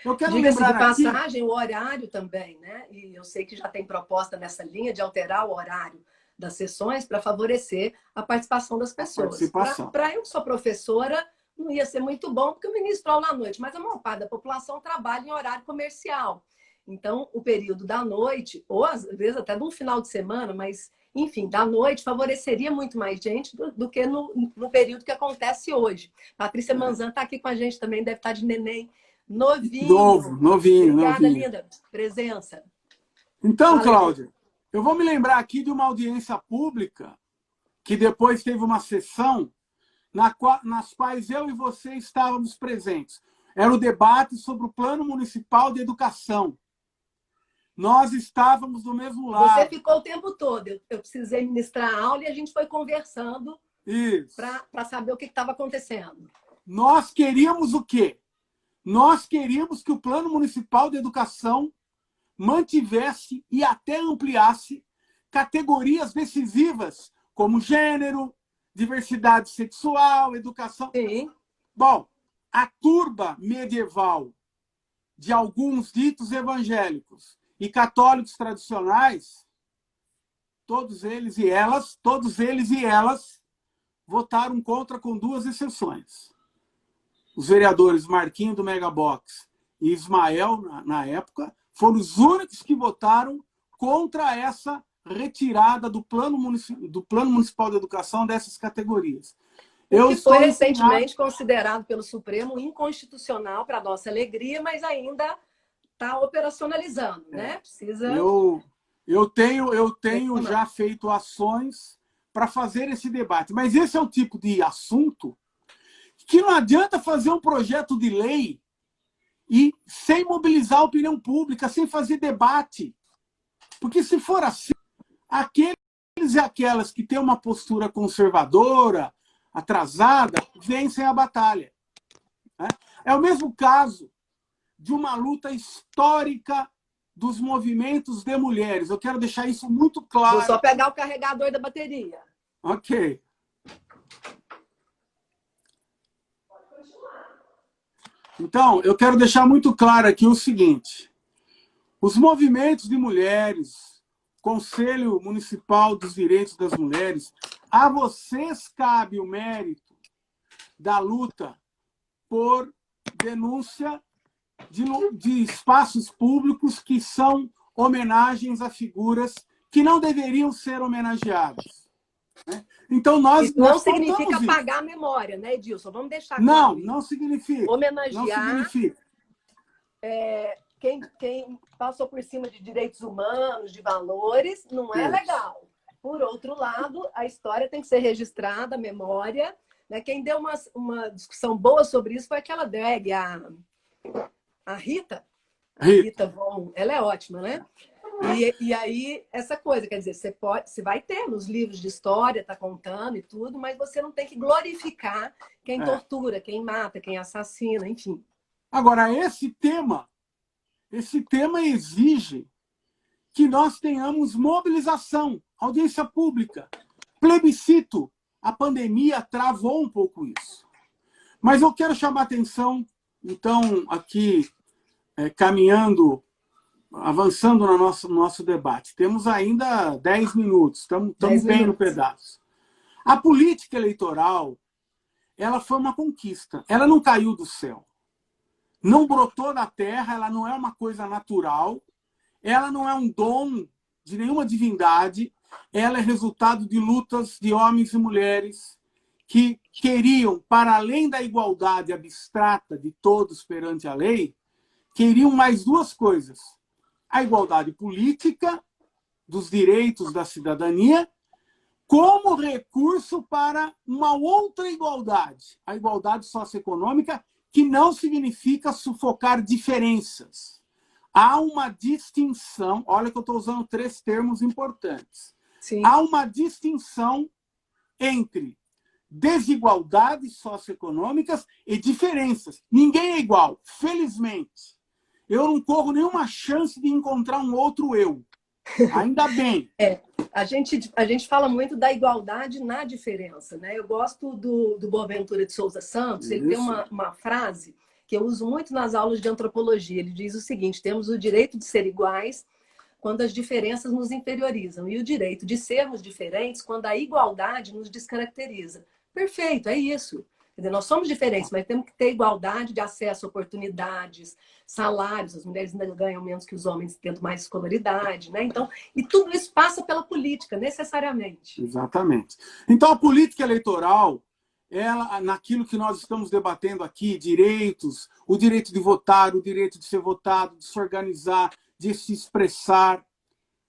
Eu quero lembrar de passagem, o horário também, né? E eu sei que já tem proposta nessa linha de alterar o horário das sessões para favorecer a participação das pessoas. Para eu que sou professora, não ia ser muito bom, porque eu ministro aula à noite, mas a maior parte da população trabalha em horário comercial. Então, o período da noite, ou às vezes até de um final de semana, mas, enfim, da noite favoreceria muito mais gente do que no período que acontece hoje. Patrícia Manzan está aqui com a gente também, deve estar de neném novinho. Novinho. Obrigada, linda. Presença. Então, Cláudia, eu vou me lembrar aqui de uma audiência pública que depois teve uma sessão nas quais eu e você estávamos presentes. Era o debate sobre o Plano Municipal de Educação. Nós estávamos do mesmo lado. Você ficou o tempo todo. Eu precisei ministrar a aula e a gente foi conversando para saber o que estava acontecendo. Nós queríamos o quê? Nós queríamos que o Plano Municipal de Educação mantivesse e até ampliasse categorias decisivas como gênero, diversidade sexual, educação. Sim. Bom, a turba medieval de alguns ditos evangélicos e católicos tradicionais, todos eles e elas votaram contra com 2 exceções. Os vereadores Marquinho do Megabox e Ismael, na época, foram os únicos que votaram contra essa retirada do Plano Municipal de Educação dessas categorias. Que foi recentemente considerado pelo Supremo inconstitucional, para nossa alegria, mas ainda está operacionalizando, né? Precisa. Eu tenho já feito ações para fazer esse debate, mas esse é o tipo de assunto que não adianta fazer um projeto de lei e sem mobilizar a opinião pública, sem fazer debate. Porque se for assim, aqueles e aquelas que têm uma postura conservadora, atrasada, vencem a batalha. É o mesmo caso de uma luta histórica dos movimentos de mulheres. Eu quero deixar isso muito claro. Vou só pegar o carregador da bateria. Ok. Então, eu quero deixar muito claro aqui o seguinte. Os movimentos de mulheres, Conselho Municipal dos Direitos das Mulheres, a vocês cabe o mérito da luta por denúncia de espaços públicos que são homenagens a figuras que não deveriam ser homenageadas. Então, isso não significa apagar a memória, né, Edilson? Vamos deixar claro. Não significa. Homenagear não significa. Quem passou por cima de direitos humanos, de valores, não é legal. Por outro lado, a história tem que ser registrada, a memória. Né? Quem deu uma discussão boa sobre isso foi aquela drag, a Rita. A Rita Von. Ela é ótima, né? E aí, essa coisa, quer dizer, você vai ter nos livros de história, está contando e tudo, mas você não tem que glorificar quem tortura, quem mata, quem assassina, enfim. Agora, esse tema exige que nós tenhamos mobilização, audiência pública, plebiscito. A pandemia travou um pouco isso. Mas eu quero chamar a atenção, então, aqui, caminhando, avançando no nosso debate. Temos ainda 10 minutos, estamos bem no pedaço. A política eleitoral, ela foi uma conquista. Ela não caiu do céu. Não brotou da terra, ela não é uma coisa natural, ela não é um dom de nenhuma divindade, ela é resultado de lutas de homens e mulheres que queriam, para além da igualdade abstrata de todos perante a lei, queriam mais 2 coisas. A igualdade política, dos direitos da cidadania, como recurso para uma outra igualdade, a igualdade socioeconômica, que não significa sufocar diferenças. Há uma distinção, olha que eu estou usando 3 termos importantes. Sim. Há uma distinção entre desigualdades socioeconômicas e diferenças. Ninguém é igual, felizmente. Eu não corro nenhuma chance de encontrar um outro eu. Ainda bem. A gente fala muito da igualdade na diferença, né? Eu gosto do Boaventura de Souza Santos. Ele tem uma frase que eu uso muito nas aulas de antropologia. Ele diz o seguinte: temos o direito de ser iguais quando as diferenças nos inferiorizam, e o direito de sermos diferentes quando a igualdade nos descaracteriza. Perfeito, é isso. Quer dizer, nós somos diferentes, mas temos que ter igualdade de acesso a oportunidades, salários. As mulheres ainda ganham menos que os homens, tendo mais escolaridade, né? Então, e tudo isso passa pela política, necessariamente. Exatamente. Então, a política eleitoral, ela, naquilo que nós estamos debatendo aqui, direitos, o direito de votar, o direito de ser votado, de se organizar, de se expressar,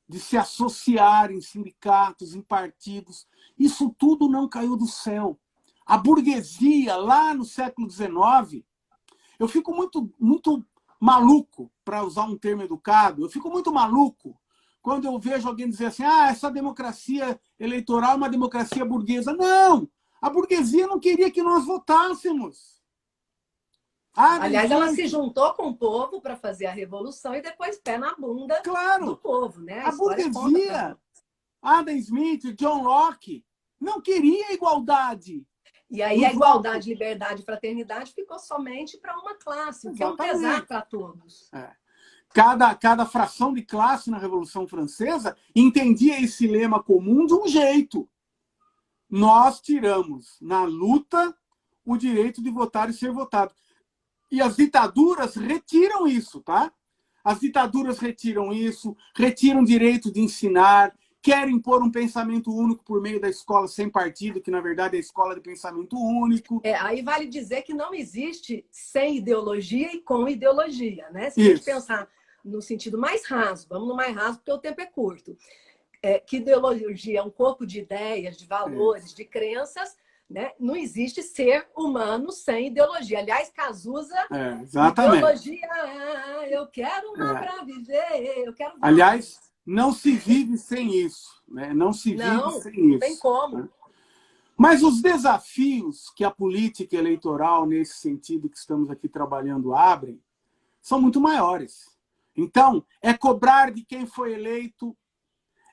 de se associar em sindicatos, em partidos, isso tudo não caiu do céu. A burguesia, lá no século XIX, eu fico muito maluco, para usar um termo educado, eu fico muito maluco quando eu vejo alguém dizer assim, essa democracia eleitoral é uma democracia burguesa. Não! A burguesia não queria que nós votássemos. Aliás, ela se juntou com o povo para fazer a revolução e depois pé na bunda do povo, né? A burguesia, Adam Smith, John Locke, não queria igualdade. E aí a igualdade, liberdade e fraternidade ficou somente para uma classe, o que é um pesar para todos. Cada fração de classe na Revolução Francesa entendia esse lema comum de um jeito. Nós tiramos, na luta, o direito de votar e ser votado. E as ditaduras retiram isso, tá? As ditaduras retiram isso, retiram o direito de ensinar, querem impor um pensamento único por meio da escola sem partido, que na verdade é a escola de pensamento único. Aí vale dizer que não existe sem ideologia e com ideologia, né? Se a gente pensar no sentido mais raso, vamos no mais raso porque o tempo é curto, que ideologia é um corpo de ideias, de valores, de crenças, né? Não existe ser humano sem ideologia. Aliás, Cazuza, ideologia, eu quero uma para viver, eu quero... Aliás, não se vive sem isso, né? Não se vive sem isso. Não tem como. Né? Mas os desafios que a política eleitoral, nesse sentido que estamos aqui trabalhando, abrem, são muito maiores. Então, é cobrar de quem foi eleito,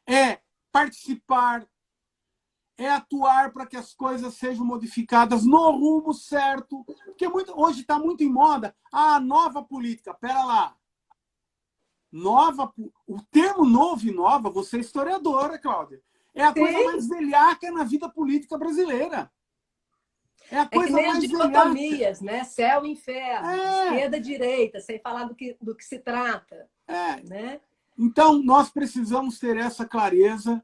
é participar, é atuar para que as coisas sejam modificadas no rumo certo. Porque hoje está muito em moda a nova política. Pera lá. O termo novo e nova, você é historiadora, Cláudia, é a coisa mais velhaca na vida política brasileira. É a coisa mais velhaca. Dicotomias, né? Céu e inferno, esquerda e direita, sem falar do que se trata. Né? Então, nós precisamos ter essa clareza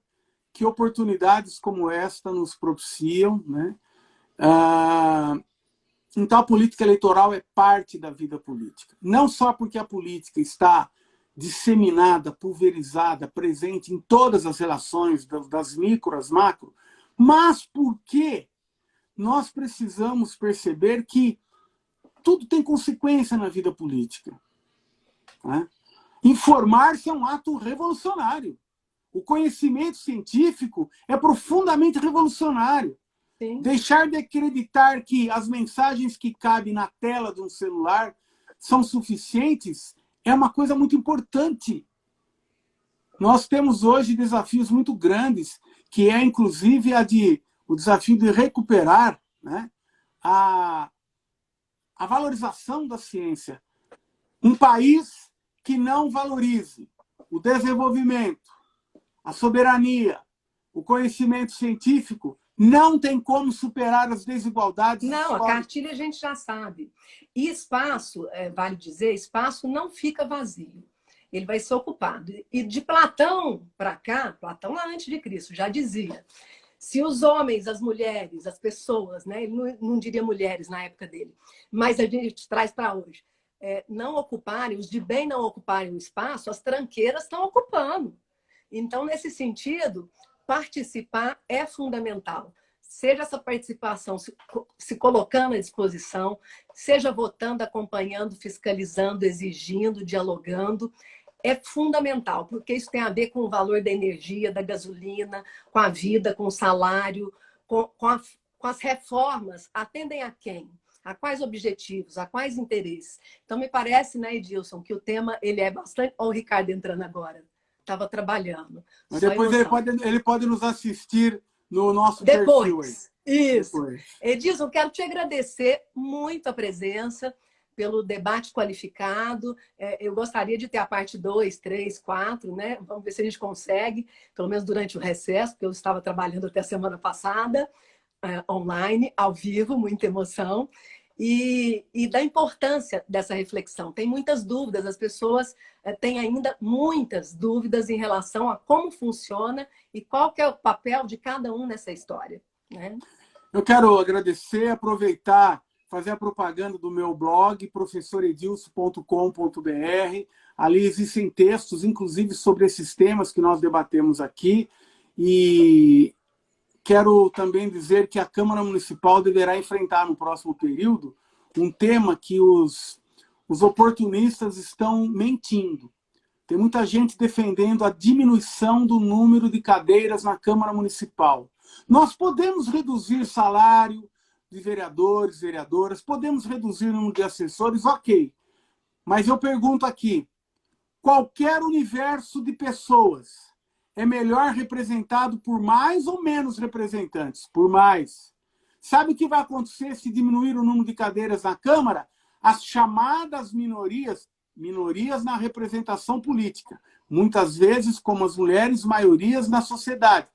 que oportunidades como esta nos propiciam. Né? Então, a política eleitoral é parte da vida política. Não só porque a política está disseminada, pulverizada, presente em todas as relações, das micro às macro, mas porque nós precisamos perceber que tudo tem consequência na vida política. Né? Informar-se é um ato revolucionário. O conhecimento científico é profundamente revolucionário. Sim. Deixar de acreditar que as mensagens que cabem na tela de um celular são suficientes é uma coisa muito importante. Nós temos hoje desafios muito grandes, que é inclusive o desafio de recuperar, né, a valorização da ciência. Um país que não valorize o desenvolvimento, a soberania, o conhecimento científico, não tem como superar as desigualdades. Não, a cartilha a gente já sabe. E espaço, vale dizer, espaço não fica vazio. Ele vai ser ocupado. E de Platão para cá, Platão lá antes de Cristo já dizia, se os homens, as mulheres, as pessoas, né, ele não diria mulheres na época dele, mas a gente traz para hoje, não ocuparem, os de bem não ocuparem o espaço, as tranqueiras estão ocupando. Então, nesse sentido, participar é fundamental. Seja essa participação se colocando à disposição, seja votando, acompanhando, fiscalizando, exigindo, dialogando, é fundamental, porque isso tem a ver com o valor da energia, da gasolina, com a vida, com o salário, com as reformas. Atendem a quem? A quais objetivos? A quais interesses? Então, me parece, né, Edilson, que o tema ele é bastante... Olha o Ricardo entrando agora. Estava trabalhando. Mas depois ele pode nos assistir no nosso perfil. Isso. Depois. Edilson, quero te agradecer muito a presença. pelo debate qualificado. Eu gostaria de ter a parte 2, 3, 4, né? Vamos ver se a gente consegue, pelo menos durante o recesso, porque eu estava trabalhando até a semana passada, online, ao vivo, muita emoção. E da importância dessa reflexão. Tem muitas dúvidas, as pessoas têm ainda muitas dúvidas em relação a como funciona e qual que é o papel de cada um nessa história, né? Eu quero agradecer, aproveitar, fazer a propaganda do meu blog, professoredilson.com.br. Ali existem textos, inclusive, sobre esses temas que nós debatemos aqui. E quero também dizer que a Câmara Municipal deverá enfrentar no próximo período um tema que os oportunistas estão mentindo. Tem muita gente defendendo a diminuição do número de cadeiras na Câmara Municipal. Nós podemos reduzir salário de vereadores, vereadoras, podemos reduzir o número de assessores, ok. Mas eu pergunto aqui, qualquer universo de pessoas é melhor representado por mais ou menos representantes? Por mais. Sabe o que vai acontecer se diminuir o número de cadeiras na Câmara? As chamadas minorias na representação política, muitas vezes, como as mulheres, maiorias na sociedade.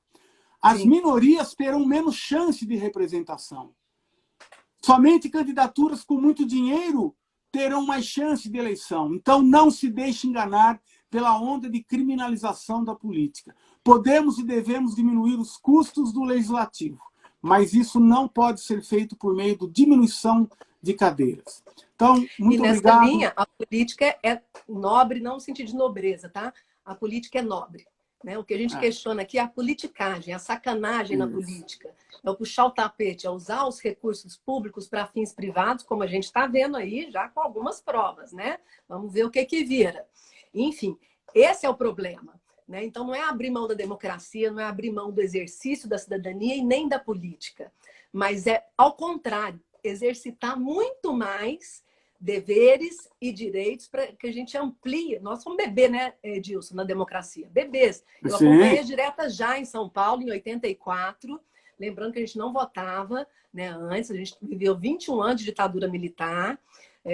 As Sim. minorias terão menos chance de representação. Somente candidaturas com muito dinheiro terão mais chance de eleição. Então, não se deixe enganar pela onda de criminalização da política. Podemos e devemos diminuir os custos do legislativo, mas isso não pode ser feito por meio de diminuição de cadeiras. Então, muito nessa obrigado. linha, a política é nobre, não no sentido de nobreza, tá? A política é nobre, né? O que a gente questiona aqui é a politicagem, a sacanagem na política. É o puxar o tapete, é usar os recursos públicos para fins privados, como a gente está vendo aí, já com algumas provas, né? Vamos ver o que vira. Enfim, esse é o problema, né? Então, não é abrir mão da democracia, não é abrir mão do exercício da cidadania e nem da política, mas é, ao contrário, exercitar muito mais deveres e direitos para que a gente amplie. Nós somos bebê, né, Edilson, na democracia? Bebês. Eu acompanhei as diretas já em São Paulo, em 84, lembrando que a gente não votava, né, antes, a gente viveu 21 anos de ditadura militar.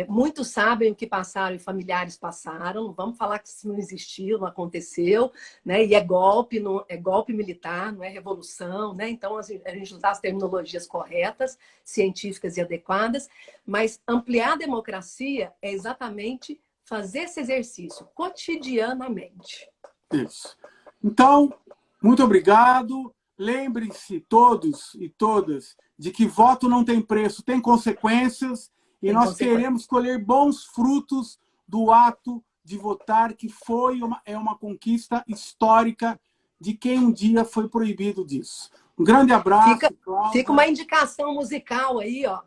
Muitos sabem o que passaram e familiares passaram. Não vamos falar que isso não existiu, não aconteceu, né? E é golpe, não, é golpe militar, não é revolução, né? Então a gente usar as terminologias corretas, científicas e adequadas, mas ampliar a democracia é exatamente fazer esse exercício cotidianamente. Isso. Então, muito obrigado. Lembrem-se todos e todas de que voto não tem preço, tem consequências. E nós queremos colher bons frutos do ato de votar, que é uma conquista histórica de quem um dia foi proibido disso. Um grande abraço, Fica uma indicação musical aí, ó.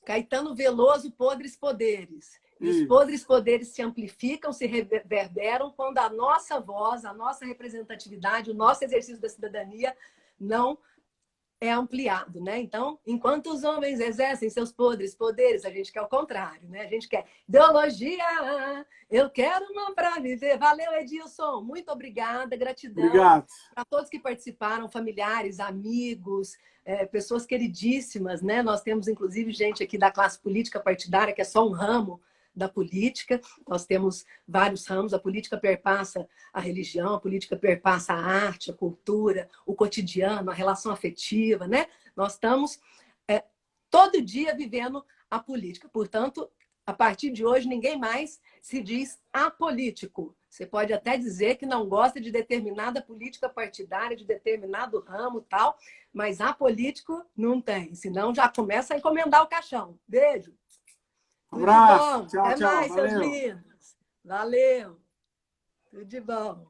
Caetano Veloso, Podres Poderes. E os podres poderes se amplificam, se reverberam quando a nossa voz, a nossa representatividade, o nosso exercício da cidadania não é ampliado, né? Então, enquanto os homens exercem seus podres poderes, a gente quer o contrário, né? A gente quer ideologia, eu quero uma para viver. Valeu, Edilson. Muito obrigada, gratidão. Obrigado. Para todos que participaram, familiares, amigos, pessoas queridíssimas, né? Nós temos, inclusive, gente aqui da classe política partidária, que é só um ramo da política. Nós temos vários ramos, a política perpassa a religião, a política perpassa a arte, a cultura, o cotidiano, a relação afetiva, né? Nós estamos todo dia vivendo a política. Portanto, a partir de hoje, ninguém mais se diz apolítico. Você pode até dizer que não gosta de determinada política partidária, de determinado ramo e tal, mas apolítico não tem. Senão já começa a encomendar o caixão. Beijo. Um abraço. Tchau, Até tchau. mais, Valeu. seus lindos. Valeu. Tudo de bom.